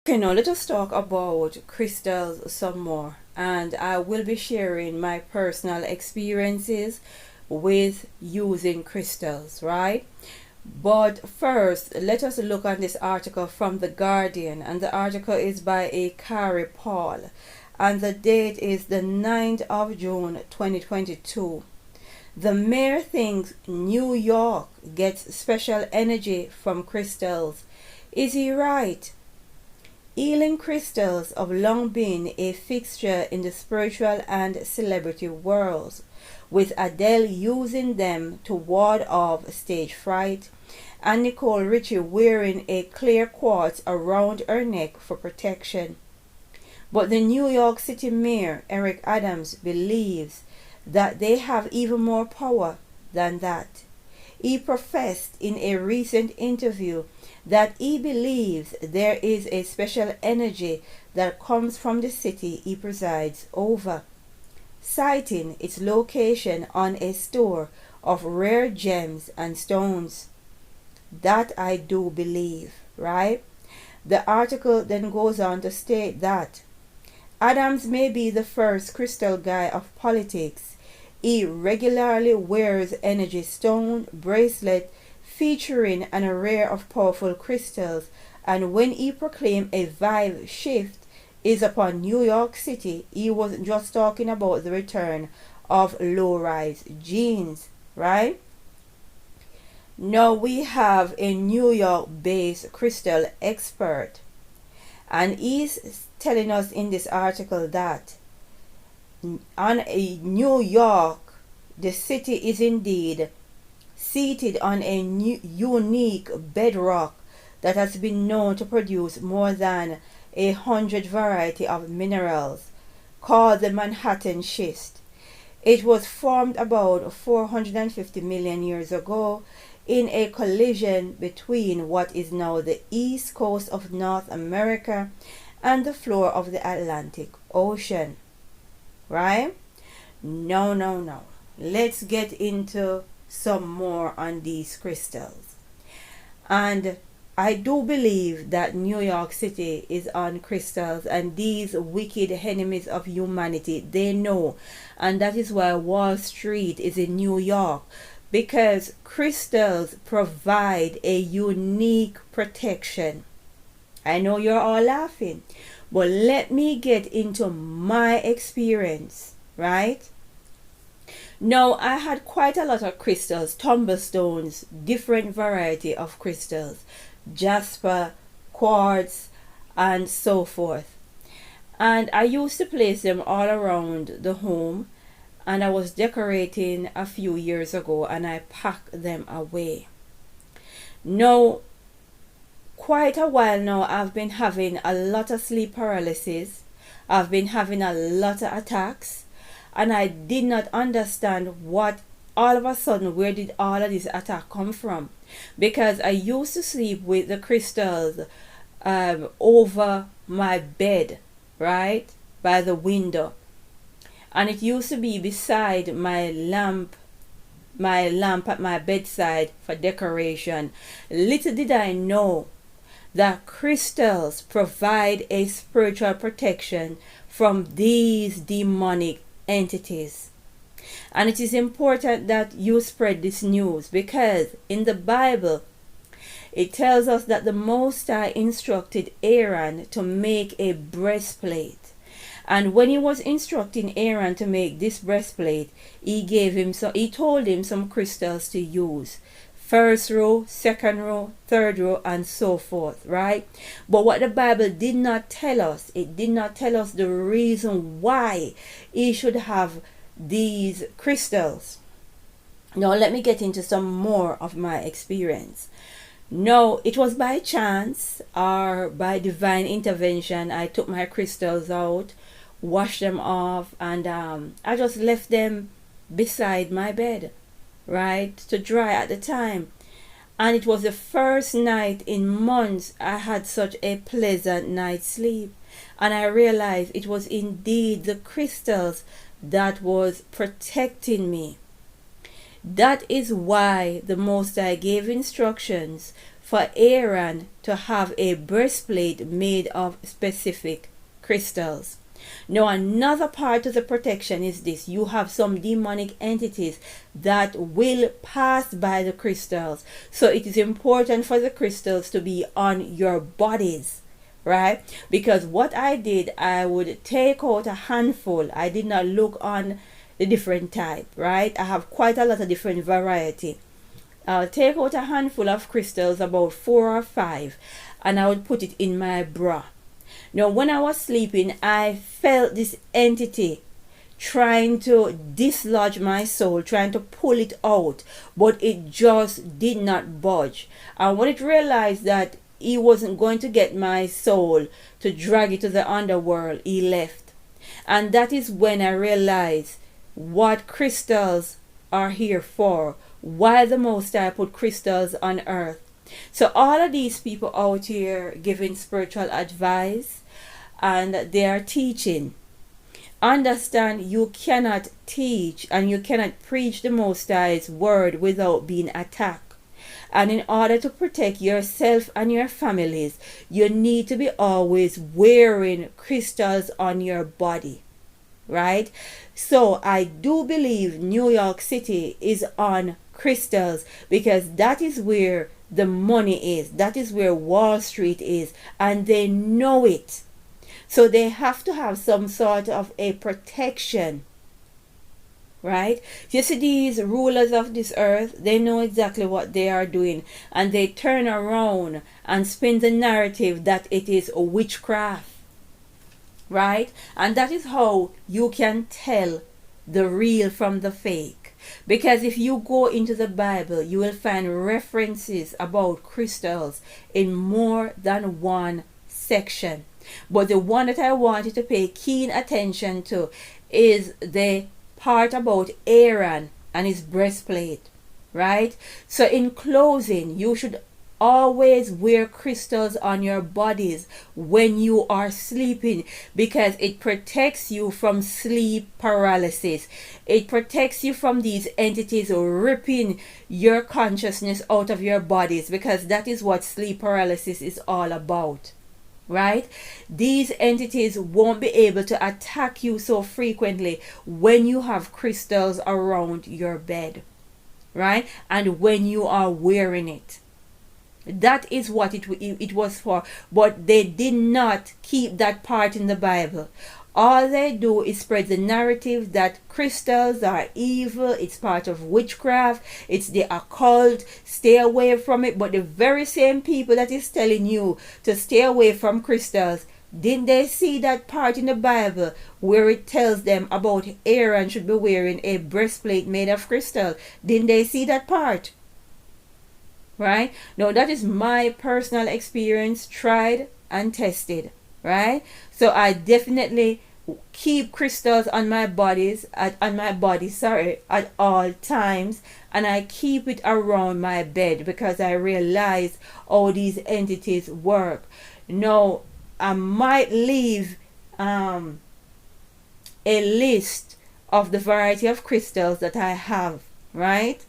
Okay, now let us talk about crystals some more, and I will be sharing my personal experiences with using crystals, right? But first, let us look at this article from The Guardian, and the article is by a Carrie Paul, and the date is the 9th of June 2022. The mayor thinks New York gets special energy from crystals. Is he right? Healing crystals have long been a fixture in the spiritual and celebrity worlds, with Adele using them to ward off stage fright, and Nicole Richie wearing a clear quartz around her neck for protection. But the New York City Mayor, Eric Adams, believes that they have even more power than that. He professed in a recent interview that he believes there is a special energy that comes from the city he presides over, citing its location on a store of rare gems and stones. That I do believe, right? The article then goes on to state that Adams may be the first crystal guy of politics. He regularly wears energy stone bracelet featuring an array of powerful crystals, and when he proclaimed a vibe shift is upon New York City, he wasn't just talking about the return of low-rise jeans, right? Now we have a New York-based crystal expert, and he's telling us in this article that on a New York, the city is indeed seated on a unique bedrock that has been known to produce more than 100 variety of minerals called the Manhattan Schist. It was formed about 450 million years ago in a collision between what is now the east coast of North America and the floor of the Atlantic Ocean. Right? No. Let's get into some more on these crystals. And I do believe that New York City is on crystals, and these wicked enemies of humanity, they know. And that is why Wall Street is in New York, because crystals provide a unique protection. I know you're all laughing, but let me get into my experience, right? Now, I had quite a lot of crystals, tumblestones, different variety of crystals, jasper, quartz, and so forth. And I used to place them all around the home, and I was decorating a few years ago, and I packed them away. Now, quite a while now, I've been having a lot of sleep paralysis. I've been having a lot of attacks, and I did not understand what all of a sudden, where did all of this attack come from? Because I used to sleep with the crystals over my bed, right, by the window, and it used to be beside my lamp at my bedside for decoration. Little did I know that crystals provide a spiritual protection from these demonic entities. And it is important that you spread this news, because in the Bible it tells us that the Most High instructed Aaron to make a breastplate. And when he was instructing Aaron to make this breastplate, he told him some crystals to use. First row, second row, third row, and so forth, right? But what the Bible did not tell us, it did not tell us the reason why he should have these crystals. Now let me get into some more of my experience. No, it was by chance or by divine intervention. I took my crystals out, washed them off, and I just left them beside my bed, right, to dry at the time. And it was the first night in months I had such a pleasant night's sleep, and I realized it was indeed the crystals that was protecting me. That is why the Most High gave instructions for Aaron to have a breastplate made of specific crystals. Now, another part of the protection is this: you have some demonic entities that will pass by the crystals. So it is important for the crystals to be on your bodies, right? Because what I did, I would take out a handful. I did not look on the different type, right? I have quite a lot of different variety. I'll take out a handful of crystals, about 4 or 5, and I would put it in my bra. Now, when I was sleeping, I felt this entity trying to dislodge my soul, trying to pull it out, but it just did not budge. And when it realized that he wasn't going to get my soul to drag it to the underworld, he left. And that is when I realized what crystals are here for, why the Most High put crystals on earth. So all of these people out here giving spiritual advice, and they are teaching. Understand, you cannot teach and you cannot preach the Most High's word without being attacked. And in order to protect yourself and your families, you need to be always wearing crystals on your body, right? So I do believe New York City is on crystals, because that is where the money is. That is where Wall Street is, and they know it. So they have to have some sort of a protection, right? You see, these rulers of this earth, they know exactly what they are doing, and they turn around and spin the narrative that it is a witchcraft, right? And that is how you can tell the real from the fake. Because if you go into the Bible, you will find references about crystals in more than one section. But the one that I want you to pay keen attention to is the part about Aaron and his breastplate, right? So in closing, you should always wear crystals on your bodies when you are sleeping, because it protects you from sleep paralysis. It protects you from these entities ripping your consciousness out of your bodies, because that is what sleep paralysis is all about, right? These entities won't be able to attack you so frequently when you have crystals around your bed, right? And when you are wearing it. That is what it was for. But they did not keep that part in the Bible. All they do is spread the narrative that crystals are evil, it's part of witchcraft, it's the occult, stay away from it. But the very same people that is telling you to stay away from crystals, didn't they see that part in the Bible where it tells them about Aaron should be wearing a breastplate made of crystal? Didn't they see that part? Right? Now, that is my personal experience, tried and tested, right? So I definitely keep crystals on my body, at all times, and I keep it around my bed because I realize how these entities work. Now, I might leave a list of the variety of crystals that I have, right?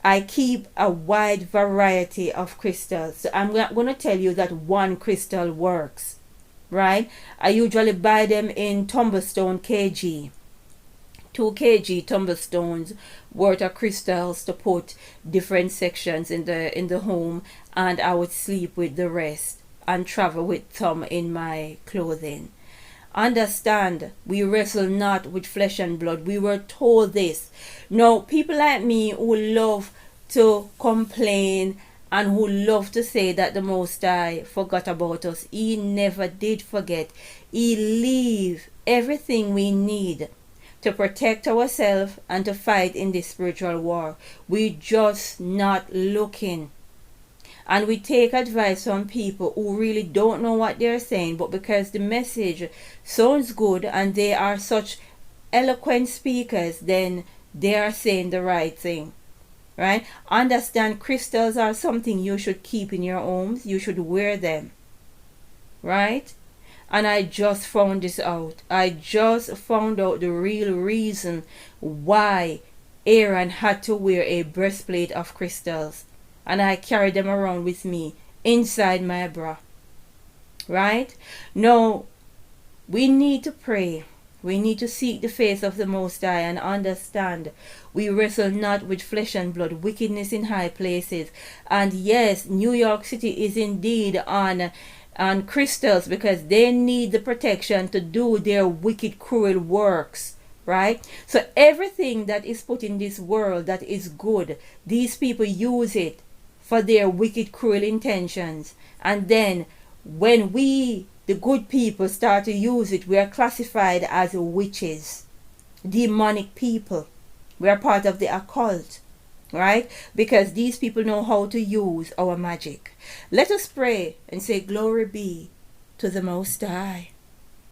I keep a wide variety of crystals. So I'm not going to tell you that one crystal works, right? I usually buy them in Tumblestone kg. 2 kg tumblestones worth of crystals to put different sections in the home, and I would sleep with the rest and travel with some in my clothing. Understand, we wrestle not with flesh and blood. We were told this. Now, people like me who love to complain and who love to say that the Most High forgot about us, He never did forget. He leave everything we need to protect ourselves and to fight in this spiritual war. We just not looking. And we take advice from people who really don't know what they're saying, but because the message sounds good and they are such eloquent speakers, then they are saying the right thing, right? Understand, crystals are something you should keep in your homes. You should wear them, right? And I just found this out. I just found out the real reason why Aaron had to wear a breastplate of crystals. and I carry them around with me inside my bra. Right? Now, we need to pray. We need to seek the face of the Most High and understand we wrestle not with flesh and blood, wickedness in high places. And yes, New York City is indeed on crystals because they need the protection to do their wicked, cruel works. Right? So everything that is put in this world that is good, these people use it for their wicked, cruel intentions. And then when we, the good people, start to use it, we are classified as witches, demonic people. We are part of the occult, right? Because these people know how to use our magic. Let us pray and say, glory be to the Most High.